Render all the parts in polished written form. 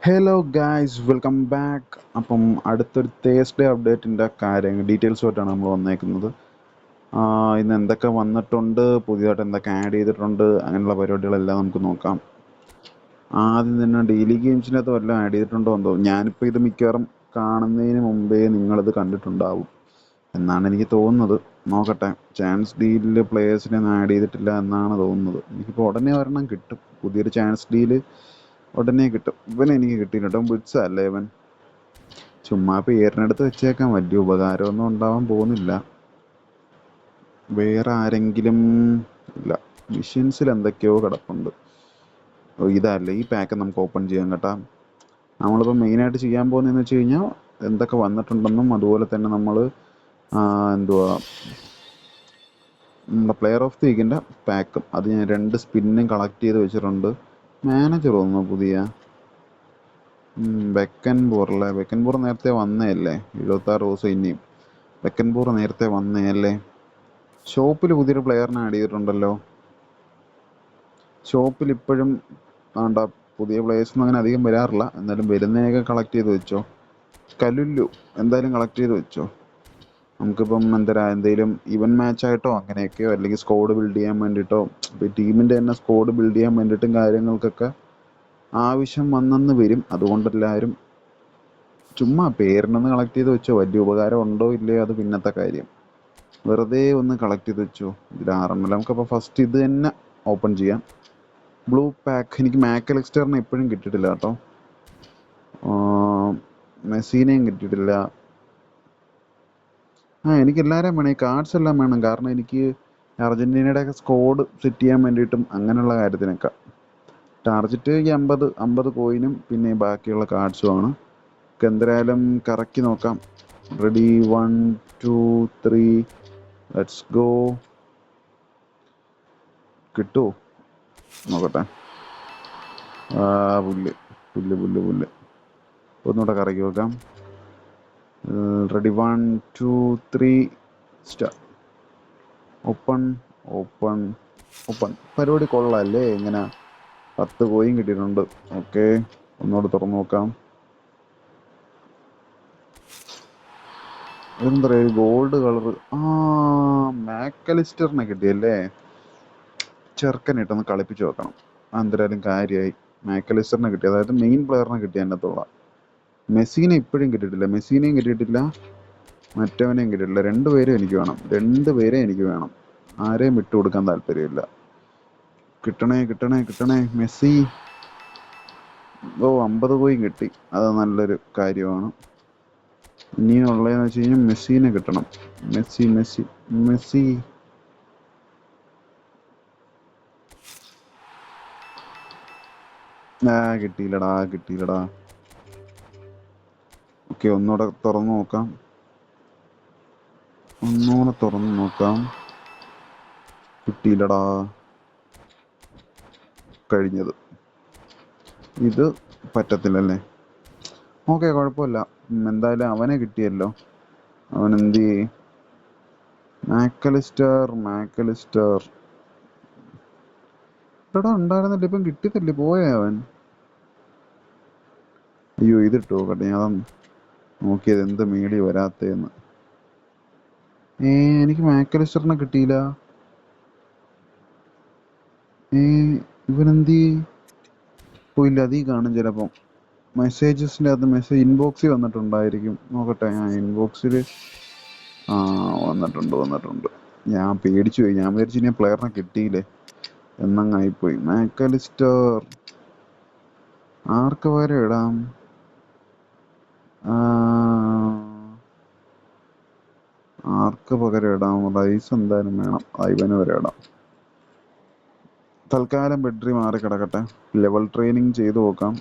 Hello guys, welcome back. അപ്പം അടുത്തൊരു Thursday അപ്ഡേറ്റിൻ്റെ ഡീറ്റെയിൽസുമായിട്ടാണ് നമ്മൾ വന്നേക്കുന്നത്. ഇന്ന് എന്തൊക്കെ വന്നിട്ടുണ്ട്, പുതിയതായിട്ട് എന്തൊക്കെ ആഡ് ചെയ്തിട്ടുണ്ട്, അങ്ങനെയുള്ള പരിപാടികളെല്ലാം നമുക്ക് നോക്കാം. ആദ്യം തന്നെ ഡെയിലി ഗെയിംസിനകത്ത് വല്ലതും ആഡ് ചെയ്തിട്ടുണ്ടോ എന്തോ. ഞാനിപ്പോൾ ഇത് മിക്കവാറും കാണുന്നതിന് മുമ്പേ നിങ്ങളിത് കണ്ടിട്ടുണ്ടാവും എന്നാണ് എനിക്ക് തോന്നുന്നത്. നോക്കട്ടെ. ചാൻസ് ഡീലിൽ പ്ലേയേഴ്സിനെ ഒന്നും ആഡ് ചെയ്തിട്ടില്ല എന്നാണ് തോന്നുന്നത്. എനിക്കിപ്പോൾ ഉടനെ ഒരെണ്ണം കിട്ടും, പുതിയൊരു ചാൻസ് ഡീല് ഉടനെ കിട്ടും. എനിക്ക് കിട്ടിയില്ല കേട്ടോ. ബിറ്റ്സ് അല്ലേ ഇവൻ. ചുമ്മാ പേരിനടുത്ത് വെച്ചേക്കാൻ, വലിയ ഉപകാരമൊന്നും ഉണ്ടാവാൻ പോകുന്നില്ല. വേറെ ആരെങ്കിലും ഇല്ല. മിഷൻസിൽ എന്തൊക്കെയോ കിടപ്പുണ്ട്. ഇതല്ലേ ഈ പാക്ക് നമുക്ക് ഓപ്പൺ ചെയ്യാം കേട്ടോ. നമ്മളിപ്പോൾ മെയിനായിട്ട് ചെയ്യാൻ പോകുന്നതെന്ന് വെച്ച് കഴിഞ്ഞാൽ എന്തൊക്കെ വന്നിട്ടുണ്ടെന്നും അതുപോലെ തന്നെ നമ്മൾ എന്തുവാ നമ്മുടെ പ്ലെയർ ഓഫ് ദി വീക്കിൻ്റെ പാക്കും അത് ഞാൻ 2 സ്പിന്നും കളക്ട് ചെയ്ത് വെച്ചിട്ടുണ്ട്. മാനേജർ തോന്നുന്നു പുതിയ ബെക്കൻപൂറല്ലേ. ബെക്കൻപൂർ നേരത്തെ വന്നതല്ലേ. 76 ദിവസം ഇനിയും ബെക്കൻപൂർ നേരത്തെ വന്നതല്ലേ. ഷോപ്പിൽ പുതിയൊരു പ്ലെയറിനെ ആഡ് ചെയ്തിട്ടുണ്ടല്ലോ. ഷോപ്പിൽ ഇപ്പോഴും വേണ്ട, പുതിയ പ്ലേയേഴ്സൊന്നും അങ്ങനെ അധികം വരാറില്ല. എന്നാലും വരുന്നതിനൊക്കെ കളക്ട് ചെയ്ത് വെച്ചോ. കലുല്ലു എന്തായാലും കളക്ട് ചെയ്ത് വെച്ചോ. നമുക്കിപ്പം എന്തെങ്കിലും ഇവൻ മാച്ചായിട്ടോ അങ്ങനെയൊക്കെയോ അല്ലെങ്കിൽ സ്കോഡ് ബിൽഡ് ചെയ്യാൻ വേണ്ടിയിട്ടോ, ഇപ്പോൾ ടീമിൻ്റെ തന്നെ സ്കോഡ് ബിൽഡ് ചെയ്യാൻ വേണ്ടിയിട്ടും കാര്യങ്ങൾക്കൊക്കെ ആവശ്യം വന്നെന്ന് വരും. അതുകൊണ്ട് എല്ലാവരും ചുമ്മാ പേരിനൊന്ന് കളക്ട് ചെയ്ത് വെച്ചോ. വലിയ ഉപകാരം ഉണ്ടോ ഇല്ലയോ അത് പിന്നത്തെ കാര്യം. വെറുതെ ഒന്ന് കളക്ട് ചെയ്ത് വെച്ചോ. ഇതിൽ 6 നമുക്കപ്പോൾ ഫസ്റ്റ് ഇത് തന്നെ ഓപ്പൺ ചെയ്യാം. Blue pack. എനിക്ക് മാക്കലിസ്റ്ററിനെ ഇപ്പോഴും കിട്ടിയിട്ടില്ല കേട്ടോ. മെസ്സീനെയും കിട്ടിയിട്ടില്ല. എനിക്ക് എല്ലാവരെയും വേണം. ഈ കാർഡ്സ് എല്ലാം വേണം. കാരണം എനിക്ക് അർജൻറ്റീനയുടെയൊക്കെ സ്കോഡ് സെറ്റ് ചെയ്യാൻ വേണ്ടിയിട്ടും അങ്ങനെയുള്ള കാര്യത്തിനൊക്കെ. ടാർജറ്റ് ഈ 50 കോയിനും പിന്നെ ബാക്കിയുള്ള കാർഡ്സുമാണ്. എന്തായാലും കറക്കി നോക്കാം. Ready, 1 2 3 let's go. കിട്ടുമോ നോക്കട്ടെ. പുല്ല് പുല്ല് പുല്ല് പുല്ല് ഒന്നുകൂടെ കറക്കി നോക്കാം. Ready, 1 2 3 start. Open open open. പരിപാടി കൊള്ളാമല്ലേ. ഇങ്ങനെ 10 കോയിൻ കിട്ടിയിട്ടുണ്ട്. ഓക്കെ, ഒന്നുകൂടെ തുറന്നു നോക്കാം. എന്താ പറയുക, ഗോൾഡ് കളർ. മാക്കലിസ്റ്ററിനെ കിട്ടിയല്ലേ. ചെറുക്കനിട്ടൊന്ന് കളിപ്പിച്ച് നോക്കണം. എന്തായാലും കാര്യമായി. മാക്കലിസ്റ്ററിനെ കിട്ടി, അതായത് മെയിൻ പ്ലെയറിനെ കിട്ടി. അതിനകത്തുള്ള മെസ്സീനെ ഇപ്പോഴും കിട്ടിയിട്ടില്ല. മെസ്സീനെയും കിട്ടിയിട്ടില്ല, മറ്റവനെയും കിട്ടിയിട്ടില്ല. 2 പേരും എനിക്ക് വേണം. 2 പേരെ എനിക്ക് വേണം. ആരെയും വിട്ടു കൊടുക്കാൻ താല്പര്യമില്ല. കിട്ടണേ കിട്ടണേ കിട്ടണേ. മെസ്സി. 50 കോയിൻ കിട്ടി, അത് നല്ലൊരു കാര്യമാണ്. ഇനിയും ഉള്ളതെന്ന് വെച്ച് കഴിഞ്ഞാൽ മെസ്സിനെ കിട്ടണം. Messi Messi Messi. കിട്ടിയില്ലടാ കിട്ടിയില്ലടാ. ഓക്കെ, ഒന്നുകൂടെ തുറന്നു നോക്കാം. കിട്ടിയില്ലടാ. കഴിഞ്ഞത്. ഇത് പറ്റത്തില്ലല്ലേ. ഓക്കെ, കുഴപ്പമില്ല. എന്തായാലും അവനെ കിട്ടിയല്ലോ. അവൻ എന്ത് ചെയ്യും. മാക്കലിസ്റ്റർ എടാ ഉണ്ടായിരുന്നില്ല, ഇപ്പം കിട്ടിയതല്ലേ. പോയ അവൻ. അയ്യോ, ഇതിട്ടു നോക്കട്ടെ. ഞാൻ നോക്കിയത് എന്ത് മേടി വരാത്തേന്ന്. എനിക്ക് മാക്കലിസ്റ്ററിനെ കിട്ടിയില്ല. ഇവനെന്ത് പോയില്ല. അതീ കാണും ചിലപ്പം. മെസ്സേജസിൻ്റെ അകത്ത് മെസ്സേജ് ഇൻബോക്സിൽ വന്നിട്ടുണ്ടായിരിക്കും. നോക്കട്ടെ. ഇൻബോക്സിൽ വന്നിട്ടുണ്ട്. ഞാൻ പേടിച്ചു പോയി. ഞാൻ വിചാരിച്ചു ഇനി പ്ലെയറിനെ കിട്ടിയില്ലേ എന്നങ്ങായിപ്പോയി. മാക്കലിസ്റ്റർ ആർക്ക് പകരം ഇടാം? ആർക്ക് പകരം ഇടാം? റൈസ് എന്തായാലും വേണം. ഇവന് വരെ ഇടാം. തൽക്കാലം ബെഡ്രി മാറി കിടക്കട്ടെ. ലെവൽ ട്രെയിനിങ് ചെയ്ത് നോക്കാം.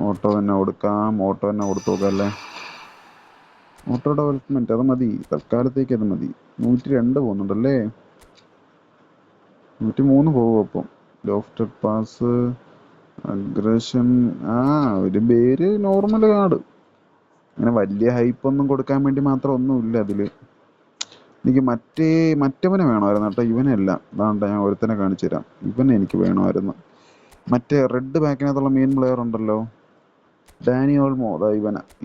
ഓട്ടോ തന്നെ കൊടുത്തു നോക്കാം അല്ലേ. ഓട്ടോ ഡെവലപ്മെൻറ്റ് അത് മതി, തൽക്കാലത്തേക്ക് അത് മതി. 102 പോകുന്നുണ്ടല്ലേ. 103 പോകും. അപ്പം ലോഫ്റ്റഡ് പാസ്, അഗ്രഷൻ. ഒരു പേര് നോർമൽ കാർഡ്. അങ്ങനെ വലിയ ഹൈപ്പൊന്നും കൊടുക്കാൻ വേണ്ടി മാത്രം ഒന്നുമില്ല അതിൽ. എനിക്ക് മറ്റവനെ വേണമായിരുന്നു കേട്ടോ. ഇവനല്ല. അതാണ്ട് ഞാൻ ഒരുത്തനെ കാണിച്ചു തരാം. ഇവനെ എനിക്ക് വേണമായിരുന്നു. മറ്റേ റെഡ് ബാക്കിനകത്തുള്ള മെയിൻ പ്ലെയർ ഉണ്ടല്ലോ, ഡാനി ഓൾമോ. അതാ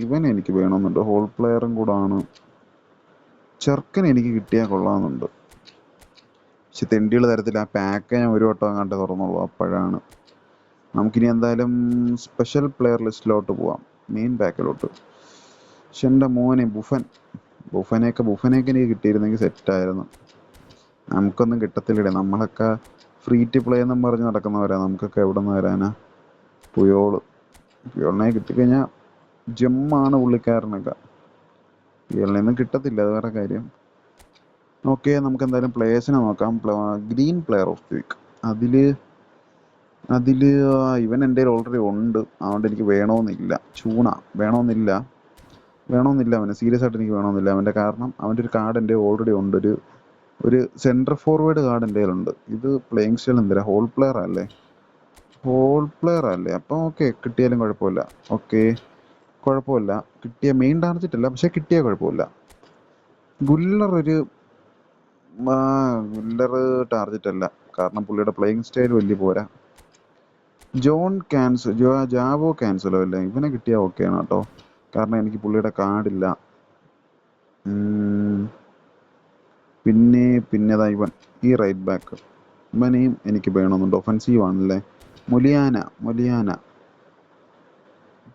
ഇവൻ എനിക്ക് വേണമെന്നുണ്ട്. ഹോൾ പ്ലെയറും കൂടാണ്. ചെറുക്കൻ എനിക്ക് കിട്ടിയാൽ കൊള്ളാമെന്നുണ്ട്. പക്ഷെ തെണ്ടികൾ തരത്തില്ല. ആ പാക്ക് ഞാൻ ഒരു വട്ടം അങ്ങാണ്ട് തുറന്നുള്ളൂ. അപ്പോഴാണ് നമുക്കിനി എന്തായാലും സ്പെഷ്യൽ പ്ലെയർ ലിസ്റ്റിലോട്ട് പോവാം, മെയിൻ പാക്കിലോട്ട്. പക്ഷെ എൻ്റെ മോനെ ബുഫനെയൊക്കെ എനിക്ക് കിട്ടിയിരുന്നെങ്കിൽ സെറ്റായിരുന്നു. നമുക്കൊന്നും കിട്ടത്തില്ലടേ. നമ്മളൊക്കെ ഫ്രീ ടു പ്ലേ എന്നും പറഞ്ഞ് നടക്കുന്നവരാ. നമുക്കൊക്കെ എവിടെ നിന്ന് വരാനാ? പുയോളിനെ കിട്ടിക്കഴിഞ്ഞാൽ ജമ്മാണ് പുള്ളിക്കാരനൊക്കെ. പുയോളിനൊന്നും കിട്ടത്തില്ല, അത് വേറെ കാര്യം. ഓക്കെ, നമുക്ക് എന്തായാലും പ്ലേയേഴ്സിനെ നോക്കാം. Green player of the week അതിൽ ഇവൻ എൻ്റെ ഓൾറെഡി ഉണ്ട്, അതുകൊണ്ട് എനിക്ക് വേണമെന്നില്ല. വേണമെന്നില്ല അവന്. സീരിയസ് ആയിട്ട് എനിക്ക് വേണമെന്നില്ല അവൻ്റെ. കാരണം അവൻ്റെ ഒരു കാർഡ് എൻ്റെ ഓൾറെഡി ഉണ്ട്. ഒരു സെൻറ്റർ ഫോർവേഡ് കാർഡ് എൻ്റെ കയ്യിലുണ്ട്. ഇത് പ്ലേയിങ് സ്റ്റൈൽ എന്തിനാ? ഹോൾ പ്ലെയർ അല്ലേ? അപ്പം ഓക്കെ, കിട്ടിയാലും കുഴപ്പമില്ല. ഓക്കെ, കുഴപ്പമില്ല. കിട്ടിയ മെയിൻ ടാർജറ്റ് അല്ല, പക്ഷെ കിട്ടിയാൽ കുഴപ്പമില്ല. ഗുല്ലർ ഗുല്ലർ ടാർജറ്റ് അല്ല, കാരണം പുള്ളിയുടെ പ്ലേയിങ് സ്റ്റൈൽ വലിയ പോരാ. ജാവോ ക്യാൻസലോ അല്ലേ? ഇവനെ കിട്ടിയാൽ ഓക്കെയാണ് കേട്ടോ, കാരണം എനിക്ക് പുള്ളിയുടെ കാർഡില്ല. പിന്നെതാ ഈ റൈറ്റ് ബാക്ക്, ഇവനെയും എനിക്ക് വേണമെന്നുണ്ട്. ഒഫൻസീവ് ആണല്ലേ. മൊലിയാന.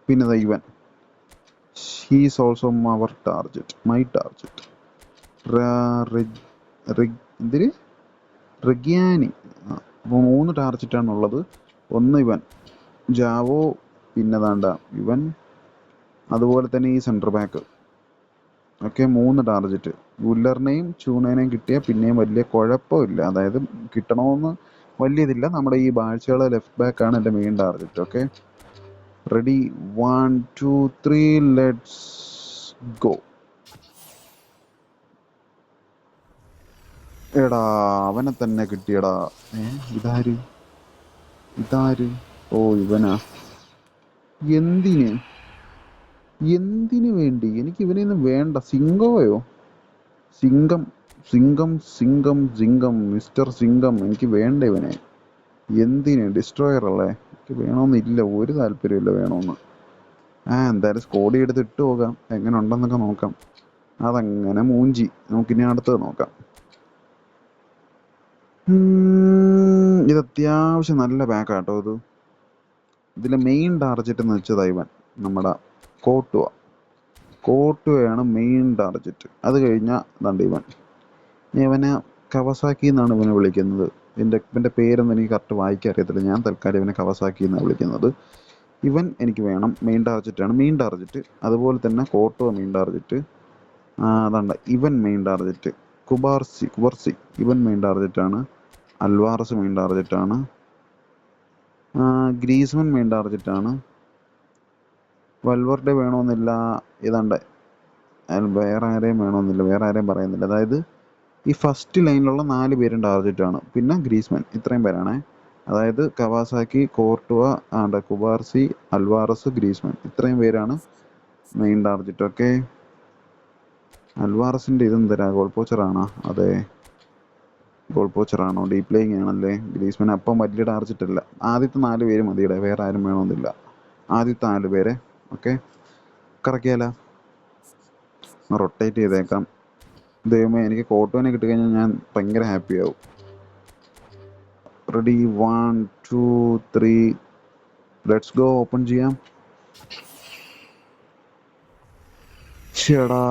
പിന്നെതാ ഹീസ് ഓൾസോ മൈ ടാർജറ്റ്. എന്തിന്? റെഗ്യാനി. അപ്പോൾ 3 ടാർജറ്റാണുള്ളത്. ഒന്ന് ജാവോ, പിന്നെതാണ്ട അതുപോലെ തന്നെ ഈ സെൻറ്റർ ബാക്ക്. Okay, 3 target. ഗുല്ലറിനെയും ചൂണേനെയും കിട്ടിയാൽ പിന്നെയും വലിയ കുഴപ്പമില്ല. അതായത് കിട്ടണമെന്ന് വലിയതില്ല. നമ്മുടെ ഈ ബാഴ്ചകളെ ലെഫ്റ്റ് ബാക്കാണ് എൻ്റെ main target. Okay, ready, 1 2 3 let's go. എടാ, അവനെ തന്നെ കിട്ടിയടാ. ഇതാര്? ഓ, ഇവനാ. എന്തിനു വേണ്ടി? എനിക്ക് ഇവനെയൊന്നും വേണ്ട. സിംഗം മിസ്റ്റർ സിംഗം എനിക്ക് വേണ്ട ഇവനെ. എന്തിന്? ഡിസ്ട്രോയർ അല്ലേ? എനിക്ക് വേണമെന്നില്ല, ഒരു താല്പര്യമില്ല വേണമെന്ന്. എന്തായാലും സ്കോഡി എടുത്ത് ഇട്ട് പോകാം, എങ്ങനെ ഉണ്ടെന്നൊക്കെ നോക്കാം. അതങ്ങനെ മൂഞ്ചി. നമുക്കിനി അടുത്തത് നോക്കാം. ഇത് അത്യാവശ്യം നല്ല പാക്കാട്ടോ. ഇതിലെ മെയിൻ ടാർജറ്റ് എന്ന് വെച്ചത് നമ്മുടെ കോട്ടുവയാണ് മെയിൻ ടാർജറ്റ്. അത് കഴിഞ്ഞാൽ ദാണ്ട് ഇവനെ കവസാക്കി എന്നാണ് ഇവനെ വിളിക്കുന്നത്. ഇവൻ്റെ പേരൊന്നും എനിക്ക് കറക്റ്റ് വായിക്കാൻ അറിയത്തില്ല. ഞാൻ തൽക്കാലം ഇവനെ കവസാക്കി എന്നാണ് വിളിക്കുന്നത്. ഇവൻ എനിക്ക് വേണം. Main target. അതുപോലെ തന്നെ കോട്ടുവ മെയിൻ ടാർജറ്റ്. അതാണ്ട ഇവൻ മെയിൻ ടാർജറ്റ്. കുബർസി ഇവൻ മെയിൻ ടാർജറ്റാണ്. അൽവാറസ് മെയിൻ ടാർജറ്റാണ്. ഗ്രീസ്മൻ മെയിൻ ടാർജറ്റാണ്. വൽവർഡെ വേണമെന്നില്ല. ഇതാണ്ട് വേറെ ആരെയും വേണമെന്നില്ല, വേറെ ആരെയും പറയുന്നില്ല. അതായത് ഈ ഫസ്റ്റ് ലൈനിലുള്ള 4 പേരും ടാർജറ്റാണ്. പിന്നെ ഗ്രീസ്മൻ, ഇത്രയും പേരാണേ. അതായത് Kawasaki, Courtois, Cubarsi, Alvarez, Griezmann, ഇത്രയും പേരാണ് മെയിൻ ടാർജറ്റ്. ഓക്കെ, അൽവാറസിൻ്റെ ഇതെന്തരാ? ഗോൾ പോച്ചറാണോ? അതെ, ഗോൾ പോച്ചറാണോ? ഡീപ് പ്ലേയിങ് ആണല്ലേ. ഗ്രീസ്മൻ അപ്പം വലിയ ടാർജറ്റ് അല്ല. ആദ്യത്തെ 4 പേര് മതിയുടെ, വേറെ ആരും വേണമെന്നില്ല. ആദ്യത്തെ 4 പേരെ. ഓക്കെ, കറക്കിയാലോ? റൊട്ടേറ്റ് ചെയ്തേക്കാം. ദൈവമേ, എനിക്ക് കോട്ടുവിനെ കിട്ടിക്കഴിഞ്ഞാൽ ഞാൻ ഭയങ്കര ഹാപ്പി ആവും. Ready, 1 2 3 let's go. ഓപ്പൺ ചെയ്യാം. ചേടാ,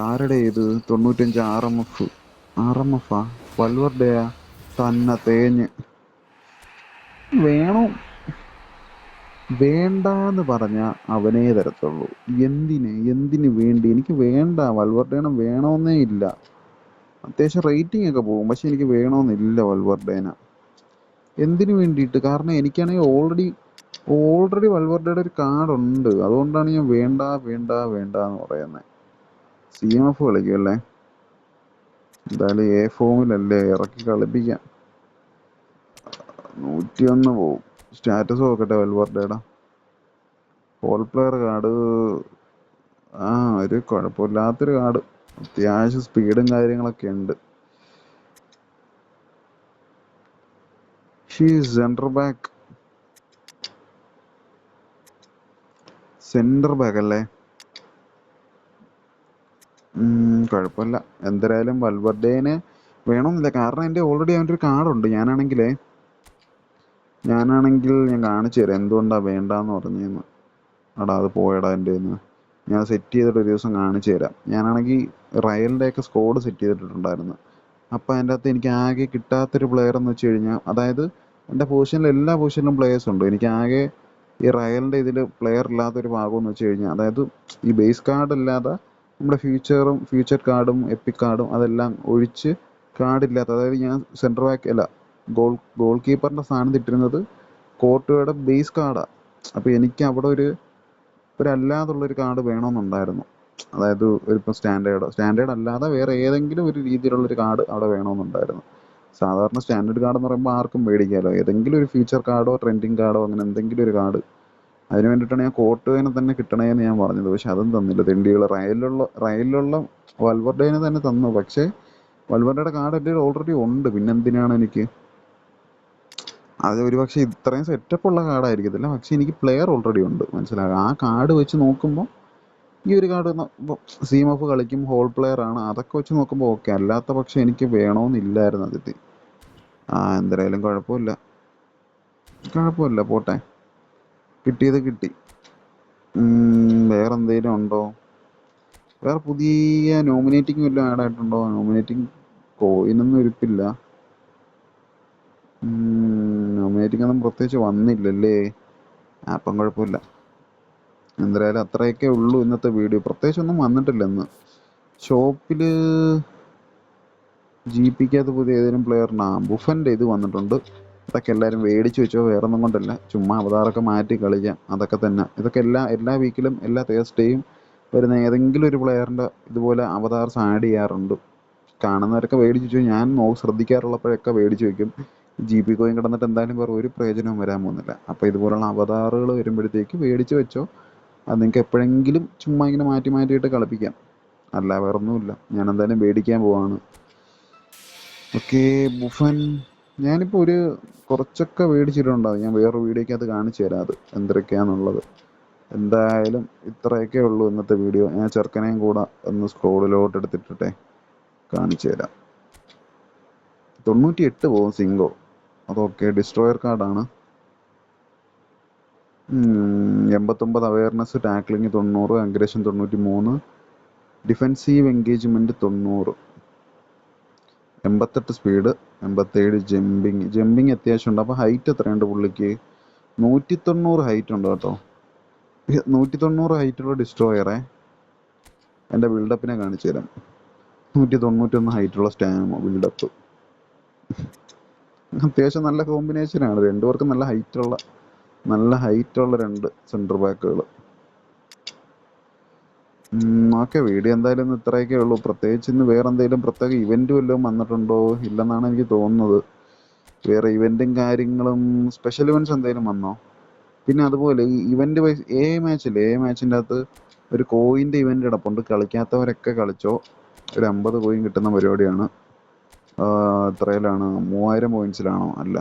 ആരുടെ ഇത്? 95 RMF വൽവർഡയാ? തന്നെ തേഞ്ഞ്. വേണ്ടാന്ന് പറഞ്ഞാൽ അവനേ തരത്തുള്ളൂ. എന്തിന് വേണ്ടി? എനിക്ക് വേണ്ട. വൽവർഡേനെ വേണമെന്നേ ഇല്ല. അത്യാവശ്യം റേറ്റിംഗ് ഒക്കെ പോകും, പക്ഷെ എനിക്ക് വേണമെന്നില്ല വൽവർഡേനെ. എന്തിനു വേണ്ടിയിട്ട്? കാരണം എനിക്കാണെങ്കിൽ ഓൾറെഡി വൽവർഡയുടെ ഒരു കാർഡുണ്ട്. അതുകൊണ്ടാണ് ഞാൻ വേണ്ട എന്ന് പറയുന്നത്. CMF കളിക്കുമല്ലേ, എന്തായാലും ഫോമിലല്ലേ, ഇറക്കി കളിപ്പിക്കാം. 101 പോവും. സ്റ്റാറ്റസ് നോക്കട്ടെ വൽവർഡയുടെ. ഹോൾ പ്ലെയർ കാർഡ് ഒരു കുഴപ്പമില്ലാത്തൊരു കാർഡ്. അത്യാവശ്യം സ്പീഡും കാര്യങ്ങളൊക്കെ ഉണ്ട്. She centre back. Centre back അല്ലേ? കുഴപ്പമില്ല. എന്തായാലും വൽവർഡേനെ വേണമെന്നില്ല, കാരണം എൻ്റെ ഓൾറെഡി അവൻ്റെ ഒരു കാർഡുണ്ട്. ഞാനാണെങ്കിൽ ഞാൻ കാണിച്ചു തരാം എന്തുകൊണ്ടാണ് വേണ്ടാന്ന് പറഞ്ഞതെന്ന്. എടാ അത് പോയടാ എൻ്റെ നിന്ന്. ഞാൻ സെറ്റ് ചെയ്തിട്ട് ഒരു ദിവസം കാണിച്ചു തരാം. ഞാനാണെങ്കിൽ റയലിൻ്റെയൊക്കെ സ്കോഡ് സെറ്റ് ചെയ്തിട്ടുണ്ടായിരുന്നു. അപ്പോൾ അതിൻ്റെ അകത്ത് എനിക്ക് ആകെ കിട്ടാത്തൊരു പ്ലെയർ എന്ന് വെച്ച് കഴിഞ്ഞാൽ, അതായത് എൻ്റെ പൊസിഷനിൽ എല്ലാ പൊസിഷനിലും പ്ലേയേഴ്സ് ഉണ്ട്. എനിക്ക് ആകെ ഈ റയലിൻ്റെ ഇതിൽ പ്ലെയർ ഇല്ലാത്തൊരു ഭാഗം എന്ന് വെച്ച് കഴിഞ്ഞാൽ, അതായത് ഈ ബേസ് കാർഡ് അല്ലാതെ നമ്മുടെ ഫ്യൂച്ചർ കാർഡും എപ്പിക് കാർഡും അതെല്ലാം ഒഴിച്ച് കാർഡില്ലാത്ത, അതായത് ഞാൻ സെൻറ്റർ ബാക്ക് അല്ല, ഗോൾ കീപ്പറിൻ്റെ സ്ഥാനത്ത് ഇട്ടിരുന്നത് കോർട്ടുവയുടെ ബേസ് കാർഡാണ്. അപ്പോൾ എനിക്ക് അവിടെ അല്ലാതുള്ളൊരു കാർഡ് വേണമെന്നുണ്ടായിരുന്നു. അതായത് ഇപ്പോൾ സ്റ്റാൻഡേർഡ് അല്ലാതെ വേറെ ഏതെങ്കിലും ഒരു രീതിയിലുള്ളൊരു കാർഡ് അവിടെ വേണമെന്നുണ്ടായിരുന്നു. സാധാരണ സ്റ്റാൻഡേർഡ് കാർഡ് എന്ന് പറയുമ്പോൾ ആർക്കും മേടിക്കാമല്ലോ, ഏതെങ്കിലും ഒരു ഫീച്ചർ കാർഡോ ട്രെൻഡിങ് കാർഡോ അങ്ങനെ എന്തെങ്കിലും ഒരു കാർഡ്. അതിന് വേണ്ടിയിട്ടാണ് ഞാൻ കോർട്ടുവേനെ തന്നെ കിട്ടണേന്ന് ഞാൻ പറഞ്ഞത്. പക്ഷെ അതും തന്നില്ല തെണ്ടികൾ. റയലിലുള്ള വൽവർഡേനെ തന്നെ തന്നു. പക്ഷേ വൽവർഡയുടെ കാർഡ് എൻ്റെ ഓൾറെഡി ഉണ്ട്, പിന്നെന്തിനാണ് എനിക്ക് അത്? ഒരു പക്ഷേ ഇത്രയും സെറ്റപ്പ് ഉള്ള കാർഡായിരിക്കത്തില്ല, പക്ഷേ എനിക്ക് പ്ലെയർ ഓൾറെഡി ഉണ്ട്, മനസ്സിലാകുക. ആ കാർഡ് വെച്ച് നോക്കുമ്പോൾ ഈ ഒരു കാർഡ് സീം ഓഫ് കളിക്കും, ഹോൾ പ്ലെയർ ആണ്, അതൊക്കെ വെച്ച് നോക്കുമ്പോൾ ഓക്കെ. അല്ലാത്ത പക്ഷെ എനിക്ക് വേണമെന്നില്ലായിരുന്നു അതിൽ. എന്തായാലും കുഴപ്പമില്ല, പോട്ടെ. കിട്ടിയത് കിട്ടി. വേറെ എന്തെങ്കിലും ഉണ്ടോ? വേറെ പുതിയ നോമിനേറ്റിംഗ് വല്ലതും ആഡ് ആയിട്ടുണ്ടോ? നോമിനേറ്റിംഗ് കോയിനൊന്നും ഇരിപ്പില്ല. നോമിനേറ്റിംഗ് ഒന്നും പ്രത്യേകിച്ച് വന്നില്ലല്ലേ? അപ്പം കുഴപ്പമില്ല. എന്തായാലും അത്രയൊക്കെ ഉള്ളൂ ഇന്നത്തെ വീഡിയോ. പ്രത്യേകിച്ചൊന്നും വന്നിട്ടില്ല ഇന്ന്. ഷോപ്പിൽ GPക്കകത്ത് പുതിയ ഏതെങ്കിലും പ്ലെയറിനാ ബുഫൻ്റെ ഇത് വന്നിട്ടുണ്ട്. അതൊക്കെ എല്ലാവരും മേടിച്ച് വെച്ചോ, വേറെ ഒന്നും കൊണ്ടല്ല, ചുമ്മാ അവതാറൊക്കെ മാറ്റി കളിക്കാം, അതൊക്കെ തന്നെ. ഇതൊക്കെ എല്ലാ വീക്കിലും എല്ലാ തേഴ്സ്ഡേയും വരുന്ന ഏതെങ്കിലും ഒരു പ്ലെയറിൻ്റെ ഇതുപോലെ അവതാർസ് ആഡ് ചെയ്യാറുണ്ട്. കാണുന്നവരൊക്കെ മേടിച്ച് വെച്ചു. ഞാൻ ശ്രദ്ധിക്കാറുള്ളപ്പോഴൊക്കെ മേടിച്ച് വെക്കും. GP കോയിൻ കിടന്നിട്ട് എന്തായാലും വേറെ ഒരു പ്രയോജനവും വരാൻ പോകുന്നില്ല. അപ്പോൾ ഇതുപോലുള്ള അവതാറുകൾ വരുമ്പോഴത്തേക്ക് മേടിച്ച് വെച്ചോ. അത് നിങ്ങൾക്ക് എപ്പോഴെങ്കിലും ചുമ്മാ ഇങ്ങനെ മാറ്റിയിട്ട് കളിപ്പിക്കാം, അല്ല വേറെ ഒന്നുമില്ല. ഞാൻ എന്തായാലും മേടിക്കാൻ പോവാണ്. ഓക്കെ. ബുഫൻ ഞാനിപ്പോൾ കുറച്ചൊക്കെ മേടിച്ചിട്ടുണ്ടാവും. ഞാൻ വേറൊരു വീഡിയോയ്ക്കകത്ത് കാണിച്ചു തരാം അത് എന്തൊക്കെയാണെന്നുള്ളത്. എന്തായാലും ഇത്രയൊക്കെ ഉള്ളൂ ഇന്നത്തെ വീഡിയോ. ഞാൻ ചെറുക്കനെയും കൂടെ ഒന്ന് സ്ക്രോളിലോട്ട് എടുത്തിട്ടെ കാണിച്ചു തരാം. 98 പോകും സിംഗോ. അതൊക്കെ ഡിസ്ട്രോയർ കാർഡാണ്. 89 awareness, tackling 90, aggression 93, defensive engagement 90, 88 speed, 87 jumping അത്യാവശ്യം ഉണ്ട്. അപ്പോൾ ഹൈറ്റ് എത്രയുണ്ട് പുള്ളിക്ക്? 190 ഹൈറ്റ് ഉണ്ട് കേട്ടോ. 190 ഹൈറ്റുള്ള ഡിസ്ട്രോയറെ എൻ്റെ ബിൽഡപ്പിനെ കാണിച്ചു തരാം. 191 ഹൈറ്റുള്ള ബിൽഡപ്പ്. അത്യാവശ്യം നല്ല കോമ്പിനേഷനാണ്. രണ്ടുപേർക്കും നല്ല ഹൈറ്റുള്ള രണ്ട് സെൻറ്റർ ബാക്കുകൾ. ഓക്കെ. വീഡിയോ എന്തായാലും ഇന്ന് ഇത്രയൊക്കെ ഉള്ളൂ. പ്രത്യേകിച്ച് ഇന്ന് വേറെ എന്തെങ്കിലും പ്രത്യേക ഇവൻറ്റ് വല്ലതും വന്നിട്ടുണ്ടോ? ഇല്ലെന്നാണ് എനിക്ക് തോന്നുന്നത്. വേറെ ഇവൻറ്റും കാര്യങ്ങളും സ്പെഷ്യൽ ഇവൻറ്റ്സ് എന്തെങ്കിലും വന്നോ? പിന്നെ അതുപോലെ ഈ ഇവൻറ്റ് വൈസ് മാച്ചിൻ്റെ അകത്ത് ഒരു കോയിൻ്റെ ഇവൻറ്റ് കിടപ്പുണ്ട്. കളിക്കാത്തവരൊക്കെ കളിച്ചോ. ഒരു 50 കോയിൻ കിട്ടുന്ന പരിപാടിയാണ്. എത്രയിലാണ്? 3000 പോയിൻറ്റ്സിലാണോ? അല്ല,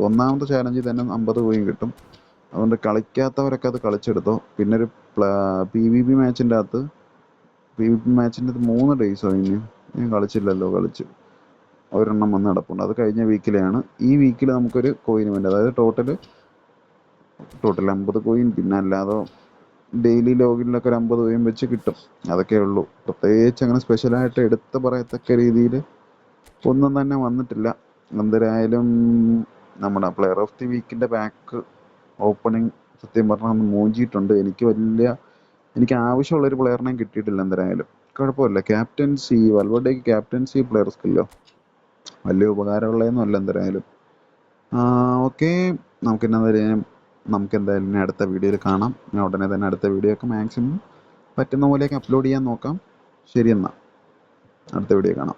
ഒന്നാമത്തെ ചാലഞ്ചിൽ തന്നെ 50 കോയിൻ കിട്ടും. അതുകൊണ്ട് കളിക്കാത്തവരൊക്കെ അത് കളിച്ചെടുത്തോ. പിന്നെ ഒരു PvP മാച്ചിൻ്റെ അകത്ത് 3 ഡേയ്സോ ഞാൻ കളിച്ചില്ലല്ലോ. ഒരെണ്ണം വന്ന് കിടപ്പുണ്ട്. അത് കഴിഞ്ഞ വീക്കിലെയാണ്. ഈ വീക്കിൽ നമുക്കൊരു കോയിൻ വേണ്ടി, അതായത് ടോട്ടൽ 50 കോയിൻ. പിന്നെ അല്ലാതെ ഡെയിലി ലോഗിനിലൊക്കെ ഒരു 50 കോയിൻ വെച്ച് കിട്ടും. അതൊക്കെ ഉള്ളൂ. പ്രത്യേകിച്ച് അങ്ങനെ സ്പെഷ്യലായിട്ട് എടുത്ത് പറയത്തക്ക രീതിയിൽ ഒന്നും തന്നെ വന്നിട്ടില്ല. എന്തായാലും നമ്മുടെ പ്ലെയർ ഓഫ് ദി വീക്കിൻ്റെ ബാക്ക് ഓപ്പണിങ് സത്യം പറഞ്ഞാൽ ഒന്ന് മൂഞ്ചിയിട്ടുണ്ട്. എനിക്ക് ആവശ്യമുള്ളൊരു പ്ലെയറിനെയും കിട്ടിയിട്ടില്ല. എന്തായാലും കുഴപ്പമില്ല. വൽവർഡേക്ക് ക്യാപ്റ്റൻസി പ്ലെയർ സ്കില്ലോ വലിയ ഉപകാരമുള്ളതൊന്നും അല്ല എന്തായാലും. ഓക്കെ. നമുക്കെന്തായാലും ഇനി അടുത്ത വീഡിയോയിൽ കാണാം. ഞാൻ ഉടനെ തന്നെ അടുത്ത വീഡിയോ ഒക്കെ മാക്സിമം പറ്റുന്ന പോലെയൊക്കെ അപ്ലോഡ് ചെയ്യാൻ നോക്കാം. ശരി, എന്നാൽ അടുത്ത വീഡിയോ കാണാം.